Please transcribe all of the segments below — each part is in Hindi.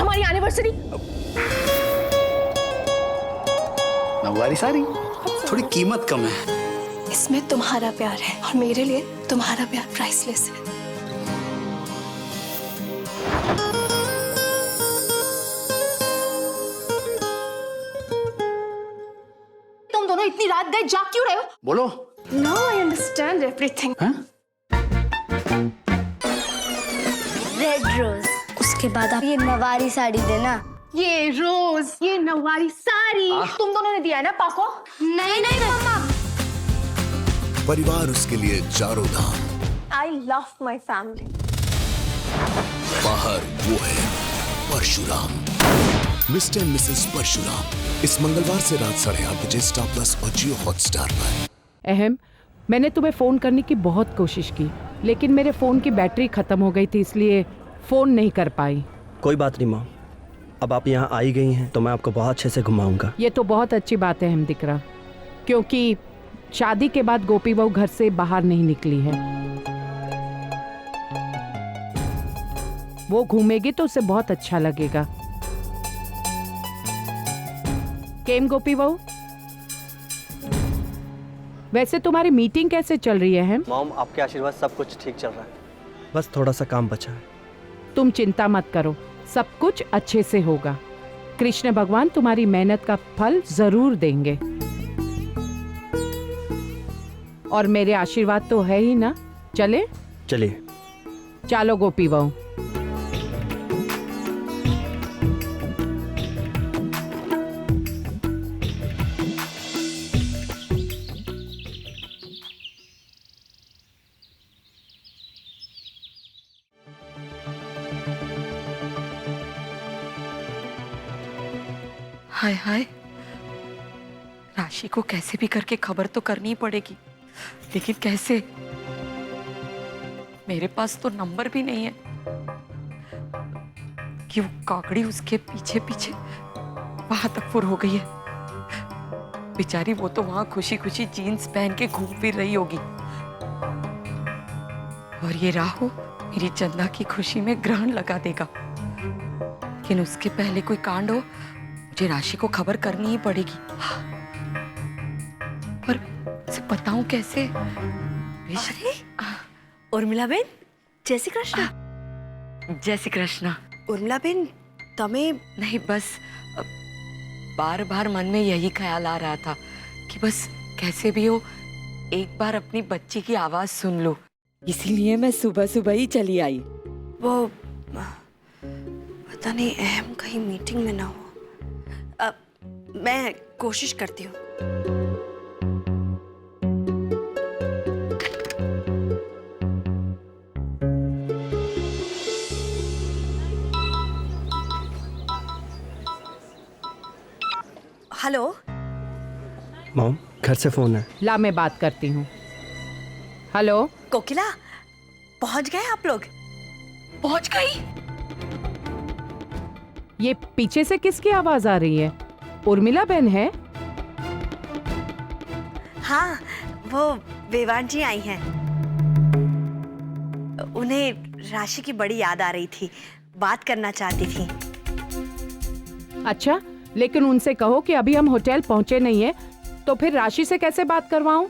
आज हमारी एनिवर्सरी। नववारी साड़ी थोड़ी कीमत कम है। इसमें तुम्हारा प्यार है और मेरे लिए तुम्हारा प्यार प्राइसलेस है। तुम दोनों इतनी रात गए जाग क्यों रहे हो? बोलो। Now I understand everything. Red rose, उसके बाद आप ये नवारी साड़ी देना। ये रोज, ये नवारी साड़ी तुम दोनों ने दिया है ना पाको? नहीं नहीं मम्मा। परिवार उसके लिए चारों धाम। I love my family. बाहर वो है परशुराम, मिस्टर मिसेस परशुराम। इस मंगलवार से रात 8:30 बजे स्टार प्लस और जियो हॉटस्टार पर। अहम, मैंने तुम्हें फ़ोन करने की बहुत कोशिश की, लेकिन मेरे फ़ोन की बैटरी ख़त्म हो गई थी, इसलिए फ़ोन नहीं कर पाई। कोई बात नहीं माँ, अब आप यहाँ आई गई हैं तो मैं आपको बहुत अच्छे से घुमाऊंगा। ये तो बहुत अच्छी बात है दिकरा, क्योंकि शादी के बाद गोपी बहू घर से बाहर नहीं निकली है। वो घूमेगी तो उसे बहुत अच्छा लगेगा। केम गोपी बहू, वैसे तुम्हारी मीटिंग कैसे चल रही है? मॉम, आपके आशीर्वाद सब कुछ ठीक चल रहा है, बस थोड़ा सा काम बचा है। तुम चिंता मत करो, सब कुछ अच्छे से होगा। कृष्ण भगवान तुम्हारी मेहनत का फल जरूर देंगे। और मेरे आशीर्वाद तो है ही ना। चले? चलिए। चलो गोपी बहू। हाय हाय, राशि को कैसे भी करके खबर तो करनी ही पड़ेगी, लेकिन कैसे? मेरे पास तो नंबर भी नहीं है कि वो काकड़ी उसके पीछे पीछे वहां तक फुर हो गई है। बेचारी वो तो वहां खुशी खुशी जीन्स पहन के घूम फिर रही होगी, और ये राहु मेरी चंदा की खुशी में ग्रहण लगा देगा। लेकिन उसके पहले कोई कांड हो, मुझे राशि को खबर करनी ही पड़ेगी। पर उसे बताऊं कैसे? अरे उर्मिला बेन, जय श्री कृष्ण। जय श्री कृष्ण। उर्मिला बेन, तमें नहीं, बस बार बार मन में यही ख्याल आ रहा था कि बस कैसे भी हो एक बार अपनी बच्ची की आवाज सुन लो, इसीलिए मैं सुबह सुबह ही चली आई। वो पता नहीं अहम कहीं मीटिंग में ना हो। मैं कोशिश करती हूँ। हेलो मॉम, घर से फोन है। ला मैं बात करती हूँ। हेलो कोकिला, पहुंच गए आप लोग? पहुंच गई? ये पीछे से किसकी आवाज आ रही है? उर्मिला बहन है? हाँ, वो वेवान जी आई हैं। उन्हें राशि की बड़ी याद आ रही थी, बात करना चाहती थी। अच्छा, लेकिन उनसे कहो कि अभी हम होटल पहुंचे नहीं है, तो फिर राशि से कैसे बात करवाऊं?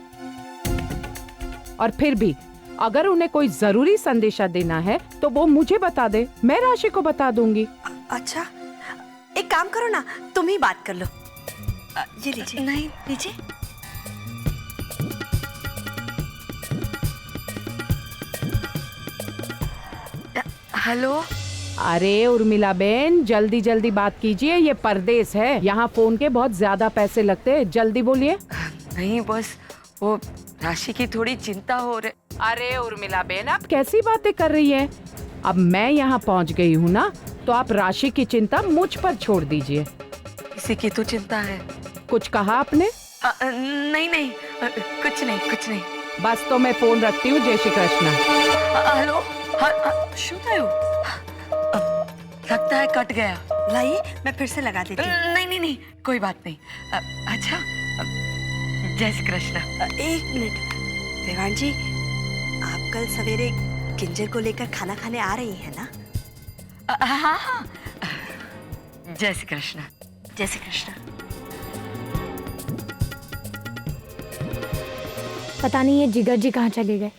और फिर भी अगर उन्हें कोई जरूरी संदेशा देना है तो वो मुझे बता दे, मैं राशि को बता दूंगी। अच्छा, एक काम करो ना, तुम ही बात कर लो। ये लीजिए। नहीं, लीजिए। हेलो। अरे उर्मिला बेन, जल्दी जल्दी बात कीजिए, ये परदेश है, यहाँ फोन के बहुत ज्यादा पैसे लगते हैं, जल्दी बोलिए। नहीं, बस वो राशि की थोड़ी चिंता हो रही। अरे उर्मिला बेन, आप कैसी बातें कर रही हैं? अब मैं यहाँ पहुँच गई हूँ ना, तो आप राशि की चिंता मुझ पर छोड़ दीजिए। किसी की तो चिंता है। कुछ कहा आपने? नहीं नहीं, कुछ नहीं कुछ नहीं। बस तो मैं फोन रखती हूँ। जय श्री कृष्ण। हेलो। શું થયું? लगता है कट गया। लाइए, मैं फिर से लगा देती हूँ। नहीं नहीं नहीं, कोई बात नहीं। अच्छा, जय श्री कृष्ण। एक मिनट देवान जी, आप कल सवेरे किंजर को लेकर खाना खाने आ रही हैं ना? हाँ हाँ, जय श्री कृष्ण। जय श्री कृष्ण। पता नहीं ये जिगर जी कहाँ चले गए।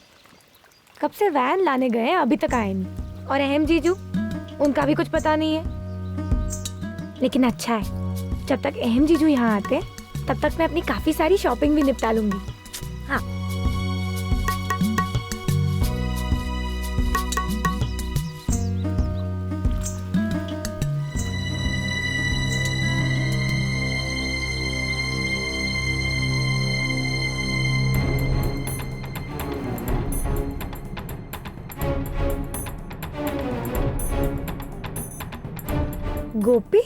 कब से वैन लाने गए हैं, अभी तक आए नहीं। और अहम जीजू, उनका भी कुछ पता नहीं है। लेकिन अच्छा है, जब तक अहम जीजू यहाँ आते हैं तब तक मैं अपनी काफी सारी शॉपिंग भी निपटा लूंगी। हाँ। गोपी?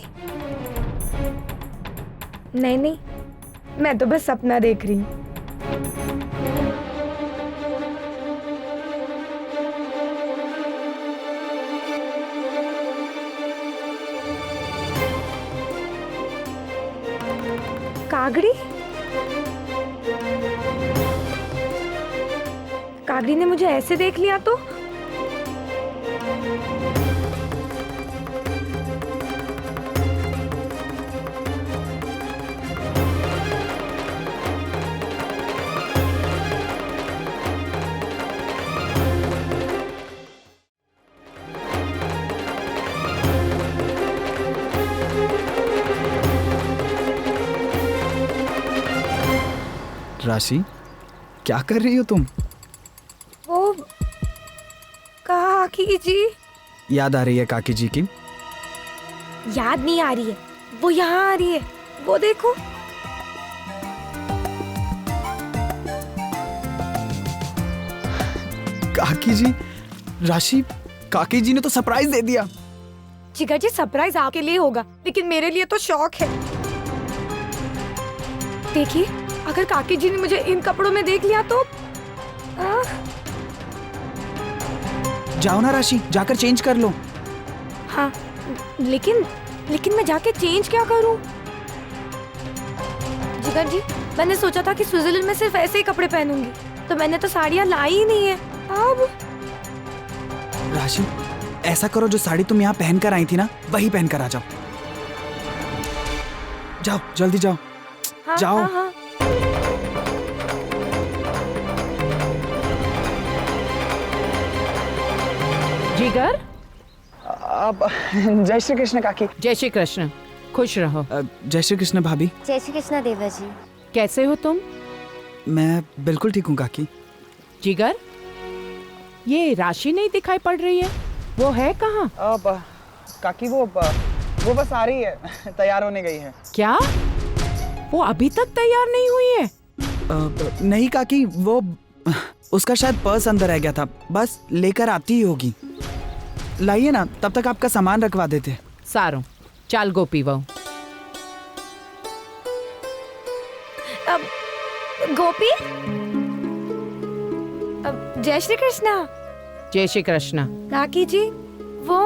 नहीं, मैं तो बस सपना देख रही हूँ। कागड़ी ने मुझे ऐसे देख लिया तो? राशि, क्या कर रही हो तुम? वो काकी जी। याद आ रही है काकी जी की? याद नहीं आ रही है, वो यहाँ आ रही है, वो देखो। काकी जी? राशि, काकी जी ने तो सरप्राइज दे दिया। जिगर जी, सरप्राइज आपके लिए होगा, लेकिन मेरे लिए तो शौक है। देखिए, अगर काकी जी ने मुझे इन कपड़ों में देख लिया तो जाओ ना राशि, जाकर चेंज कर लो। हाँ, लेकिन मैं जाके चेंज क्या करूं? जिगर जी, मैंने सोचा था कि स्विट्जरलैंड में सिर्फ ऐसे ही कपड़े पहनूंगी, तो मैंने तो साड़ियां लाई ही नहीं है। अब राशि, ऐसा करो, जो साड़ी तुम यहाँ पहन कर आई थी ना, वही पहन कर आ जाओ। जाओ, जल्दी जाओ। हाँ, जाओ। हाँ, हाँ। जिगर, अब जय श्री कृष्ण काकी। जय श्री कृष्ण, खुश रहो। जय श्री कृष्ण भाभी। जय श्री कृष्ण देवा जी। कैसे हो तुम? मैं बिल्कुल ठीक हूँ काकी। जिगर, ये राशि नहीं दिखाई पड़ रही है, वो है कहाँ? अब काकी वो बस आ रही है, तैयार होने गई है। क्या? वो अभी तक तैयार नहीं हुई है? नहीं काकी, वो उसका शायद पर्स अंदर रह गया था, बस लेकर आती ही होगी। लाइए ना, तब तक आपका सामान रखवा देते। सारो, चाल गोपी बहू। अब गोपी, जय श्री कृष्णा। जय श्री कृष्ण। काकी जी, वो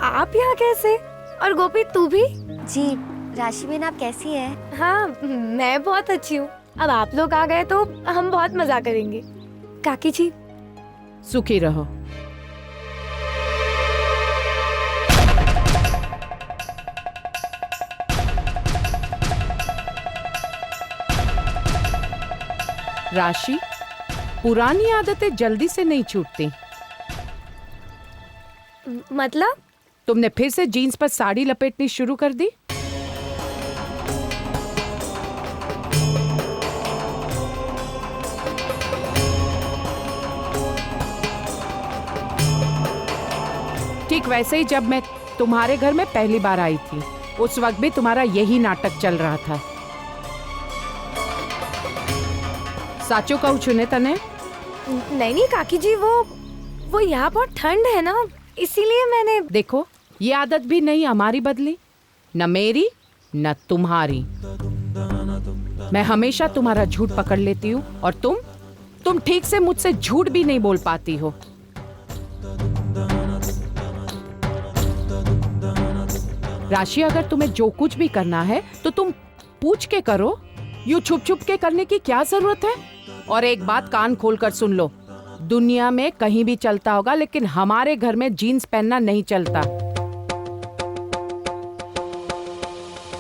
आप यहाँ कैसे? और गोपी, तू भी? जी, राशि बेन आप कैसी है? हाँ, मैं बहुत अच्छी हूँ। अब आप लोग आ गए तो हम बहुत मजा करेंगे। काकी जी, सुखी रहो। राशि, पुरानी आदतें जल्दी से नहीं छूटती। मतलब? तुमने फिर से जीन्स पर साड़ी लपेटनी शुरू कर दी? ठीक वैसे ही जब मैं तुम्हारे घर में पहली बार आई थी, उस वक्त भी तुम्हारा यही नाटक चल रहा था। साचो कहूं छुने तने? नहीं काकी जी, वो यहाँ बहुत ठंड है ना, इसीलिए मैंने। देखो, ये आदत भी नहीं हमारी बदली, न मेरी न तुम्हारी। मैं हमेशा तुम्हारा झूठ पकड़ लेती हूँ और तुम ठीक से मुझसे झूठ भी नहीं बोल पाती हो। राशि, अगर तुम्हें जो कुछ भी करना है तो तुम पूछ के करो, यूं छुप छुप के करने की क्या जरूरत है? और एक बात कान खोलकर सुन लो, दुनिया में कहीं भी चलता होगा, लेकिन हमारे घर में जीन्स पहनना नहीं चलता।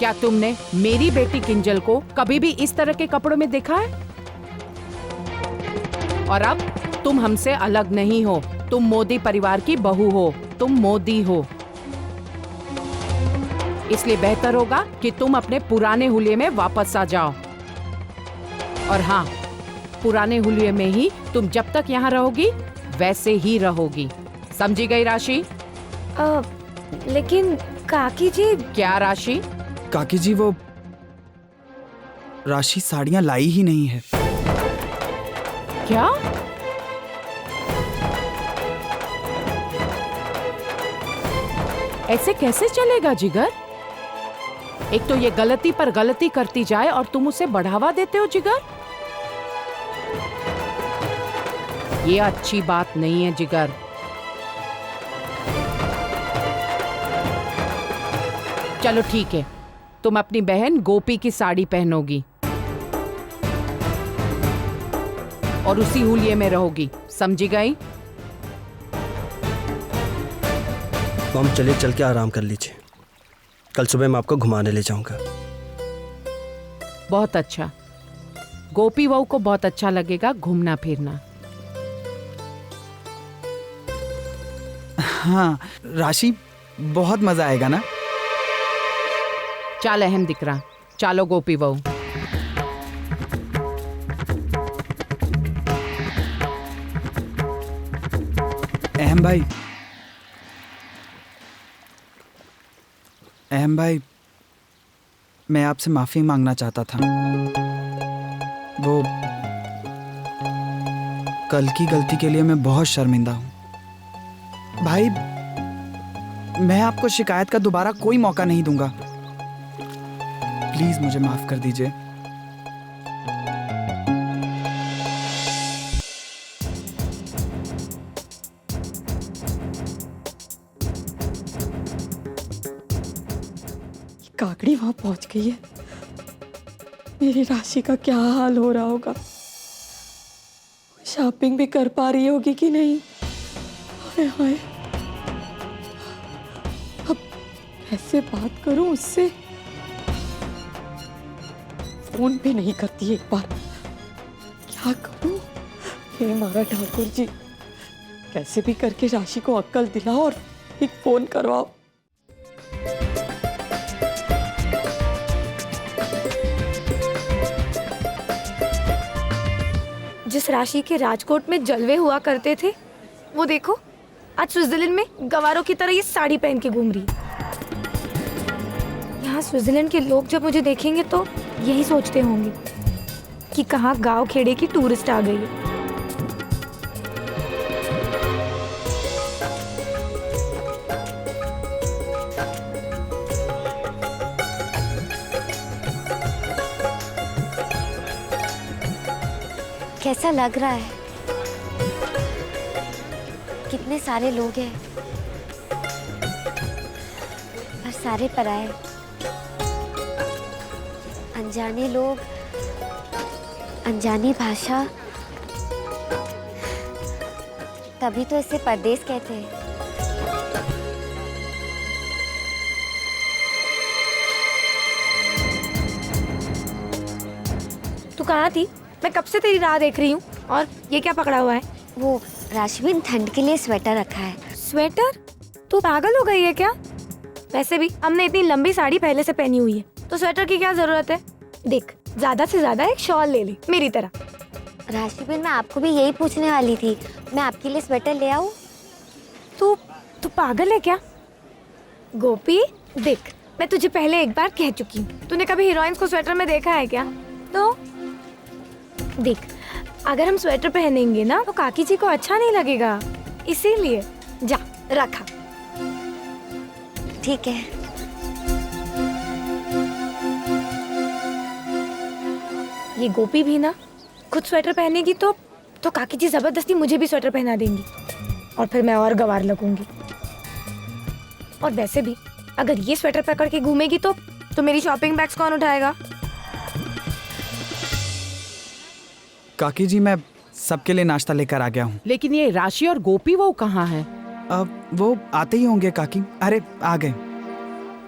क्या तुमने मेरी बेटी किंजल को कभी भी इस तरह के कपड़ों में देखा है? और अब तुम हमसे अलग नहीं हो, तुम मोदी परिवार की बहू हो, तुम मोदी हो। इसलिए बेहतर होगा कि तुम अपने पुराने हुलिये में वापस आ जाओ। और हाँ, पुराने हुलिये में ही तुम जब तक यहाँ रहोगी वैसे ही रहोगी। समझी गई राशि? लेकिन काकी जी। क्या राशि? काकी जी, वो राशि साड़ियाँ लाई ही नहीं है। क्या? ऐसे कैसे चलेगा जिगर? एक तो ये गलती पर गलती करती जाए और तुम उसे बढ़ावा देते हो जिगर। ये अच्छी बात नहीं है जिगर। चलो ठीक है, तुम अपनी बहन गोपी की साड़ी पहनोगी और उसी हुलिये में रहोगी। समझी गई? मॉम चलिए, चल के आराम कर लीजिए। कल सुबह मैं आपको घुमाने ले जाऊंगा। बहुत अच्छा। गोपी बहू को बहुत अच्छा लगेगा घूमना फिरना। हाँ राशि, बहुत मजा आएगा ना। चल अहम दिख रहा, चलो गोपी बहू। अहम भाई, अहम भाई, मैं आपसे माफी मांगना चाहता था। वो कल की गलती के लिए मैं बहुत शर्मिंदा हूं। भाई, मैं आपको शिकायत का दोबारा कोई मौका नहीं दूंगा। प्लीज मुझे माफ कर दीजिए। काकड़ी वहां पहुंच गई है। मेरी राशि का क्या हाल हो रहा होगा? शॉपिंग भी कर पा रही होगी कि नहीं? हाय हाय, अब कैसे बात करूं उससे? फोन भी नहीं करती एक बार। क्या करूं? हे मारा ठाकुर जी, कैसे भी करके राशि को अक्ल दिलाओ और एक फोन करवाओ। जिस राशि के राजकोट में जलवे हुआ करते थे, वो देखो आज स्विट्जरलैंड में गवारों की तरह ये साड़ी पहन के घूम रही। यहाँ स्विट्जरलैंड के लोग जब मुझे देखेंगे तो यही सोचते होंगे कि कहाँ गांव खेड़े की टूरिस्ट आ गई है। कैसा लग रहा है? कितने सारे लोग हैं और सारे पराए, अनजाने लोग, अनजानी भाषा। तभी तो इसे परदेश कहते हैं। तू कहाँ थी? मैं कब से तेरी राह देख रही हूँ। और ये क्या पकड़ा हुआ है? वो राशि, ठंड के लिए स्वेटर रखा है। स्वेटर? तू पागल हो गई है क्या? वैसे भी हमने इतनी लंबी साड़ी पहले से पहनी हुई है, तो स्वेटर की क्या जरूरत है? देख, ज्यादा से ज्यादा एक शॉल ले ली मेरी तरह। राशि, मैं आपको भी यही पूछने वाली थी। मैं आपके लिए स्वेटर ले आऊं? तू पागल है क्या? गोपी देख, मैं तुझे पहले एक बार कह चुकी हूँ। तूने कभी हीरोइंस को स्वेटर में देखा है क्या? तो देख, अगर हम स्वेटर पहनेंगे ना तो काकी जी को अच्छा नहीं लगेगा, इसीलिए जा रखा। ठीक है। ये गोपी भी ना खुद स्वेटर पहनेगी तो काकी जी जबरदस्ती मुझे भी स्वेटर पहना देंगी और फिर मैं और गवार लगूंगी। और वैसे भी अगर ये स्वेटर पकड़ के घूमेगी तो मेरी शॉपिंग बैग्स कौन उठाएगा? काकी जी, मैं सबके लिए नाश्ता लेकर आ गया हूँ। लेकिन ये राशि और गोपी वो कहाँ हैं? अब वो आते ही होंगे काकी। अरे आ गए।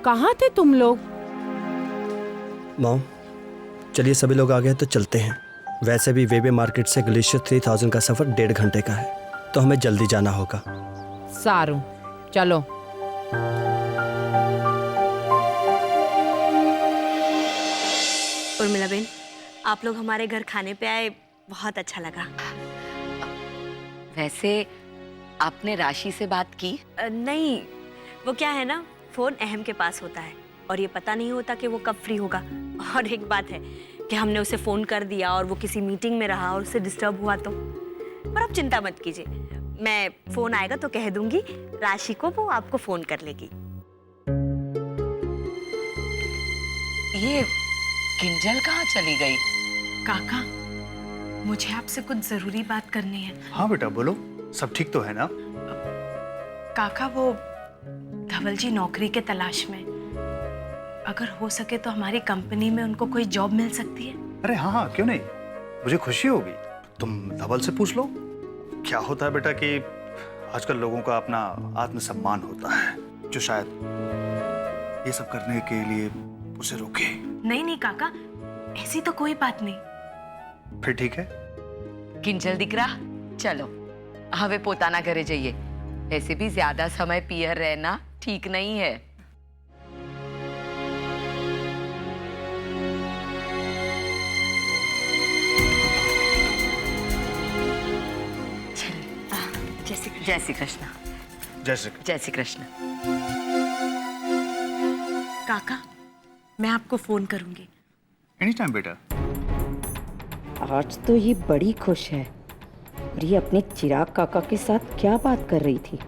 कहाँ थे तुम लोग? मॉम, चलिए सभी लोग आ गए तो चलते हैं। वैसे भी वेबे मार्केट से ग्लेशियर 3000 का सफ़र 1.5 घंटे का है, तो हमें जल्दी जाना होगा। सारू, चलो। उर्मिला बेन, आप लोग हमारे घर खाने पे आए, बहुत अच्छा लगा। वैसे आपने राशि से बात की? नहीं, वो क्या है ना, फोन अहम के पास होता है और ये पता नहीं होता कि वो कब फ्री होगा। और एक बात है कि हमने उसे फोन कर दिया और वो किसी मीटिंग में रहा और उससे डिस्टर्ब हुआ तो। पर आप चिंता मत कीजिए, मैं फोन आएगा तो कह दूंगी राशि को, वो आपको फोन कर लेगी। ये किंजल कहाँ चली गई? काका, मुझे आपसे कुछ जरूरी बात करनी है। हाँ बेटा बोलो, सब ठीक तो है ना? काका, वो धवल जी नौकरी के तलाश में, अगर हो सके तो हमारी कंपनी में उनको कोई जॉब मिल सकती है। अरे हाँ हाँ, क्यों नहीं, मुझे खुशी होगी। तुम धवल से पूछ लो। क्या होता है बेटा कि आजकल लोगों का अपना आत्मसम्मान होता है, जो शायद ये सब करने के लिए उसे रोके। नहीं नहीं काका, ऐसी तो कोई बात नहीं। फिर ठीक है। किंजल दिकरा, चलो हमें पोताना घरे जाइए। ऐसे भी ज्यादा समय पियर रहना ठीक नहीं है। जय श्री कृष्ण। जय श्री कृष्ण। काका, मैं आपको फोन करूंगी। एनी टाइम बेटा। आज तो ये बड़ी खुश है और ये अपने चिराग काका के साथ क्या बात कर रही थी।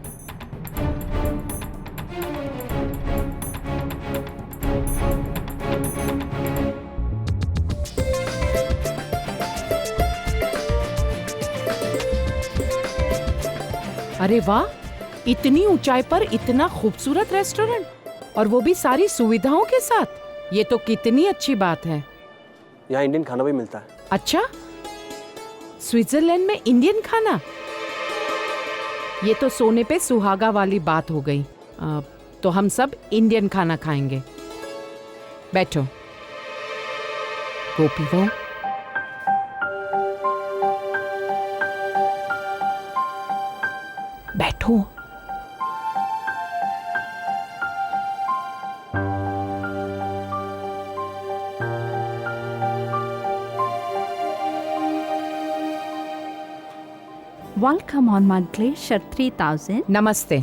अरे वाह, इतनी ऊंचाई पर इतना खूबसूरत रेस्टोरेंट, और वो भी सारी सुविधाओं के साथ। ये तो कितनी अच्छी बात है। यहाँ इंडियन खाना भी मिलता है। अच्छा, स्विट्जरलैंड में इंडियन खाना? ये तो सोने पे सुहागा वाली बात हो गई। तो हम सब इंडियन खाना खाएंगे। बैठो गोपी वो। बैठो। Welcome on my Glacier 3000. नमस्ते।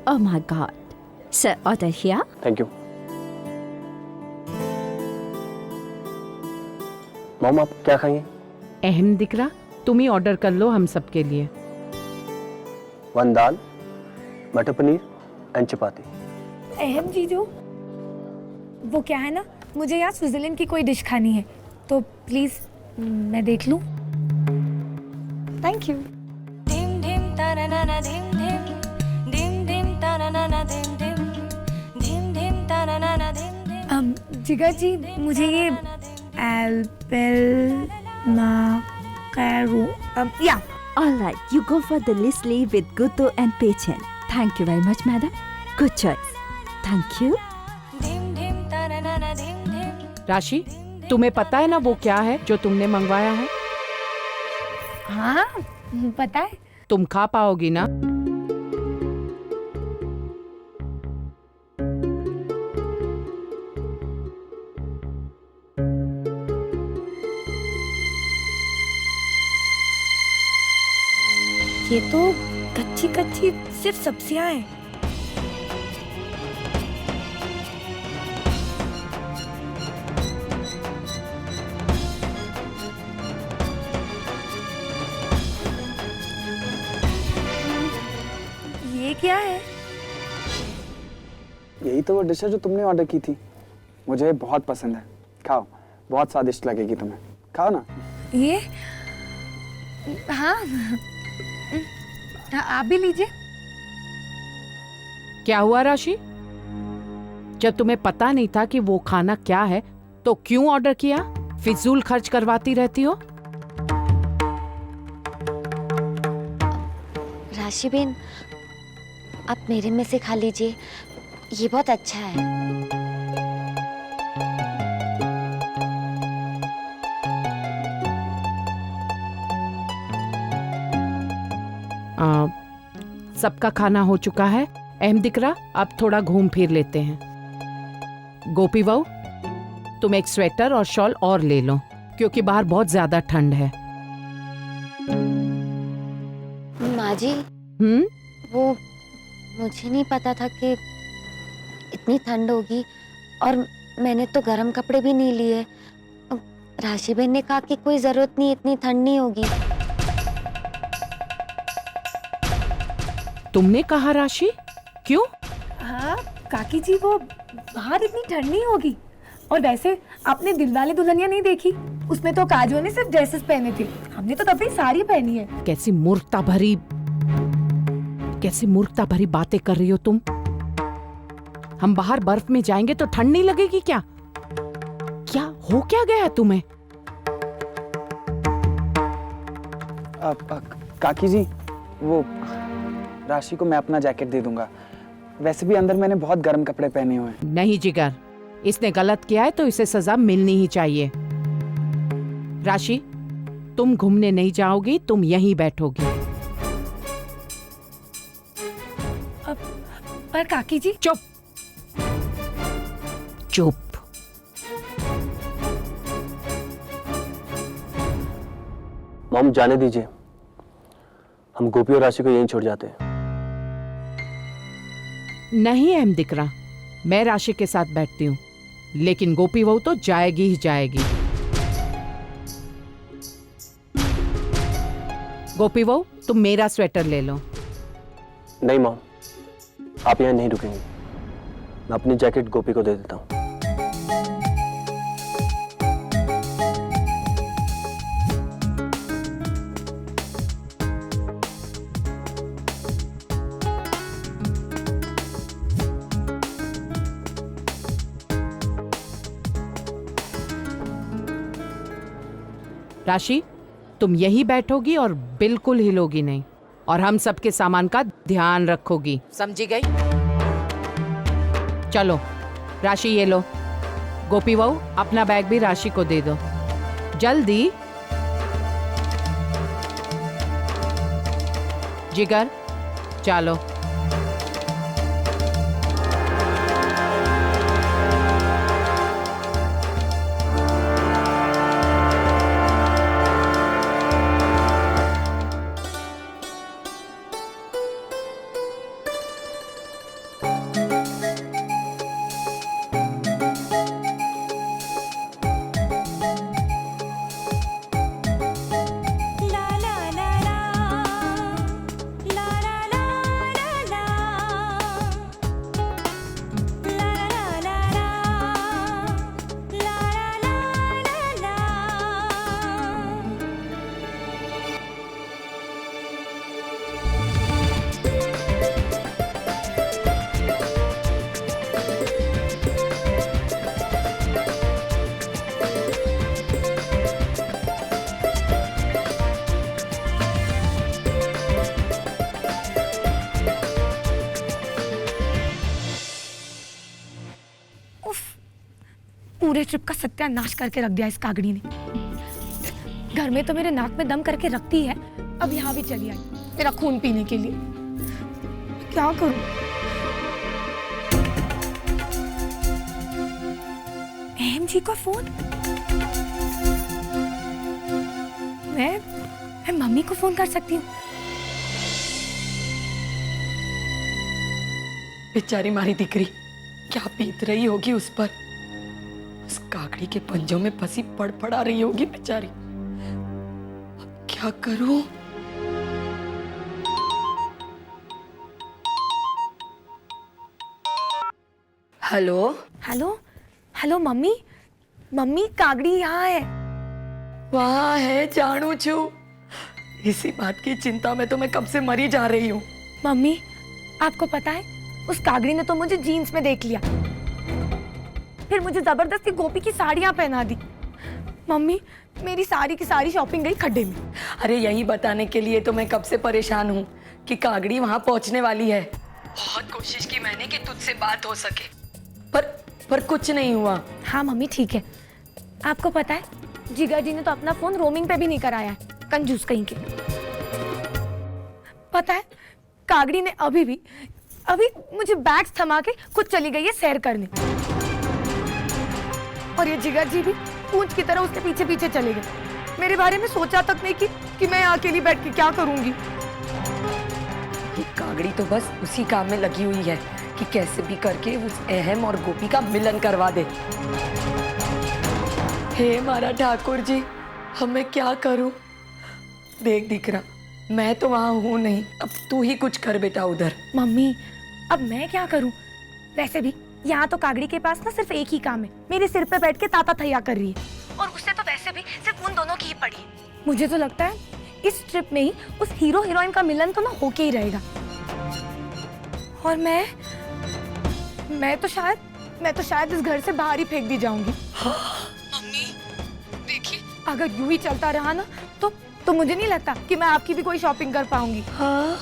Oh my God. Sir, order here. Thank you. Mom, आप क्या खाएंगे? अहम दिकरा, तुम ही ऑर्डर कर लो हम सब के लिए। 1 दाल, मटर पनीर एंड चपाती। अहम जीजू, वो क्या है ना, मुझे यहाँ स्विट्जरलैंड की कोई डिश खानी है, तो प्लीज मैं देख लूँ। Thank you. जिगर जी, मुझे ये एल्पेल माकारो या। All right, you go for the Leslie with Guto and Pechen. Thank you very much, madam. Good choice. Thank you. राशि, तुम्हें पता है ना वो क्या है जो तुमने मंगवाया है? हाँ, पता है। तुम खा पाओगी ना? ये तो कच्ची कच्ची सिर्फ सब्जियां हैं। ये क्या है? यही तो वो डिश है जो तुमने ऑर्डर की थी। मुझे बहुत पसंद है, खाओ, बहुत स्वादिष्ट लगेगी तुम्हें। खाओ ना। ये हाँ, आप भी लीजिए। क्या हुआ राशि? जब तुम्हें पता नहीं था कि वो खाना क्या है तो क्यों ऑर्डर किया? फिजूल खर्च करवाती रहती हो। राशि बेन, आप मेरे में से खा लीजिए, ये बहुत अच्छा है। सबका खाना हो चुका है। अहम दिख रहा, अब थोड़ा घूम फिर लेते हैं। गोपी बहू, तुम एक स्वेटर और शॉल और ले लो, क्योंकि बाहर बहुत ज्यादा ठंड है। माँ जी, वो मुझे नहीं पता था कि इतनी ठंड होगी, और मैंने तो गर्म कपड़े भी नहीं लिए। राशि बहन ने कहा कि कोई जरूरत नहीं, इतनी ठंड नहीं होगी। तुमने कहा राशि? क्यों? हाँ काकी जी, वो बाहर इतनी ठंड नहीं होगी। और वैसे आपने दिलवाले दुल्हनिया नहीं देखी? उसमें तो काजू ने सिर्फ ड्रेसेस पहने थे, हमने तो तभी साड़ी पहनी है। कैसी मूर्खता भरी बातें कर रही हो तुम। हम बाहर बर्फ में जाएंगे तो ठंड नहीं लगेगी क्या? क्या हो क्या गया है तुम्हें? काकी जी, वो राशि को मैं अपना जैकेट दे दूंगा। वैसे भी अंदर मैंने बहुत गर्म कपड़े पहने हुए हैं। नहीं जिगर, इसने गलत किया है तो इसे सजा मिलनी ही चाहिए। राशि, तुम घूमने नहीं जाओगी, तुम यहीं बैठोगी। पर काकी जी। चुप चुप। मॉम, जाने दीजिए, हम गोपी और राशि को यहीं छोड़ जाते हैं। नहीं अहम दिख रहा, मैं राशि के साथ बैठती हूँ, लेकिन गोपी बहू तो जाएगी ही जाएगी। गोपी बहू, तुम मेरा स्वेटर ले लो। नहीं मॉम, आप यहाँ नहीं रुकेंगे। मैं अपनी जैकेट गोपी को दे देता हूँ। राशि, तुम यही बैठोगी और बिल्कुल हिलोगी नहीं, और हम सबके सामान का ध्यान रखोगी, समझी गई? चलो राशि, ये लो। गोपी बहू, अपना बैग भी राशि को दे दो, जल्दी। जिगर, चलो। पूरे ट्रिप का सत्यानाश करके रख दिया इस कागड़ी ने। घर में तो मेरे नाक में दम करके रखती है, अब यहाँ भी चली आई मेरा खून पीने के लिए। क्या करूं? अहम जी का फोन। मैं मम्मी को फोन कर सकती हूँ। बेचारी मारी दिकरी, क्या बीत रही होगी उस पर। उस काकड़ी के पंजों में फंसी पड़पड़ा रही होगी बेचारी। अब क्या करूं? Hello hello hello mummy, mummy कागड़ी यहाँ है। वहाँ है, जानू छू। इसी बात की चिंता में तो मैं कब से मरी जा रही हूँ। मम्मी, आपको पता है उस कागड़ी ने तो मुझे जीन्स में देख लिया, फिर मुझे जबरदस्ती गोपी की साड़ियाँ पहना दी। मम्मी, मेरी सारी की सारी शॉपिंग गई खड्डे में। अरे यही बताने के लिए तो मैं कब से परेशान हूँ कि कागड़ी वहाँ पहुँचने वाली है। बहुत कोशिश की मैंने कि तुझसे बात हो सके, पर कुछ नहीं हुआ। हाँ मम्मी ठीक है। आपको पता है जिगर जी ने तो अपना फोन रोमिंग पे भी नहीं कराया है, कंजूस कहीं के। पता है कागड़ी ने अभी मुझे बैग्स थमा के खुद चली गई है सैर करने, और ये जिगर जी भी पूंछ की तरह उसके पीछे पीछे चले गए। मेरे बारे में सोचा तक नहीं कि मैं अकेली बैठ के क्या करूंगी। ये कागड़ी तो बस उसी काम में लगी हुई है कि कैसे भी करके उस अहम और गोपी का मिलन करवा दे। हे हमारा ठाकुर जी, अब मैं क्या करूं? देख दिकरा, मैं तो वहां हूं नहीं, अब तू ही कुछ कर बेटा उधर। मम्मी अब मैं क्या करूं? वैसे भी यहाँ तो कागड़ी के पास ना सिर्फ एक ही काम है, मेरे सिर पे बैठ के ताता थैया कर रही है, और उससे तो वैसे भी सिर्फ उन दोनों की ही पड़ी है। मुझे तो लगता है इस ट्रिप में ही उस हीरो हीरोइन का मिलन तो ना होके ही रहेगा। और मैं तो शायद इस घर से बाहर ही फेंक दी जाऊंगी। मम्मी देखिए, अगर यूं ही चलता रहा ना तो मुझे नहीं लगता कि मैं आपकी भी कोई शॉपिंग कर पाऊंगी। हाँ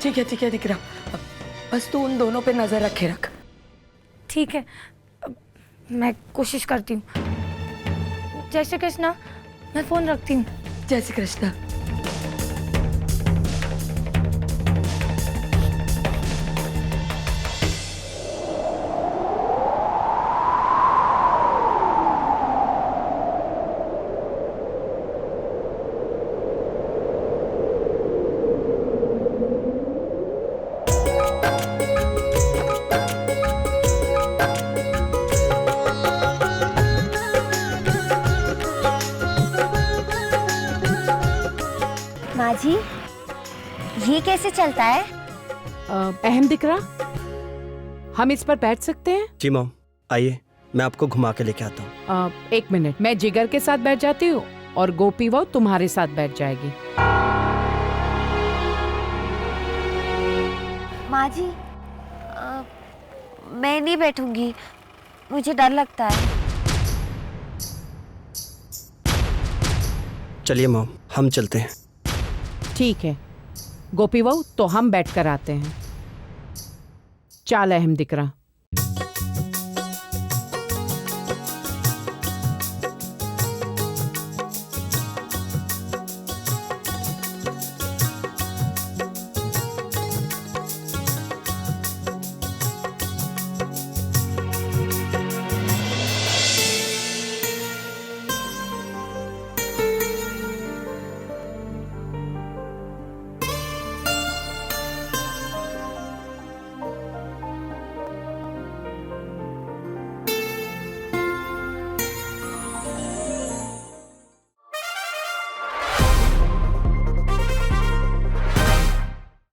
ठीक है दिकरा, बस तू उन दोनों पे नजर रख। ठीक है, मैं कोशिश करती हूँ। जय श्री कृष्णा, मैं फोन रखती हूँ। जय श्री कृष्णा। माँ जी, ये कैसे चलता है? अहम दिकरा, हम इस पर बैठ सकते हैं? जी मॉम, आइए मैं आपको घुमा के लेके आता हूँ। एक मिनट, मैं जिगर के साथ बैठ जाती हूँ और गोपी वो तुम्हारे साथ बैठ जाएगी। माँ जी, मैं नहीं बैठूंगी, मुझे डर लगता है। चलिए मॉम, हम चलते हैं। ठीक है गोपी बहू, तो हम बैठ कर आते हैं। चाल अहम दिकरा।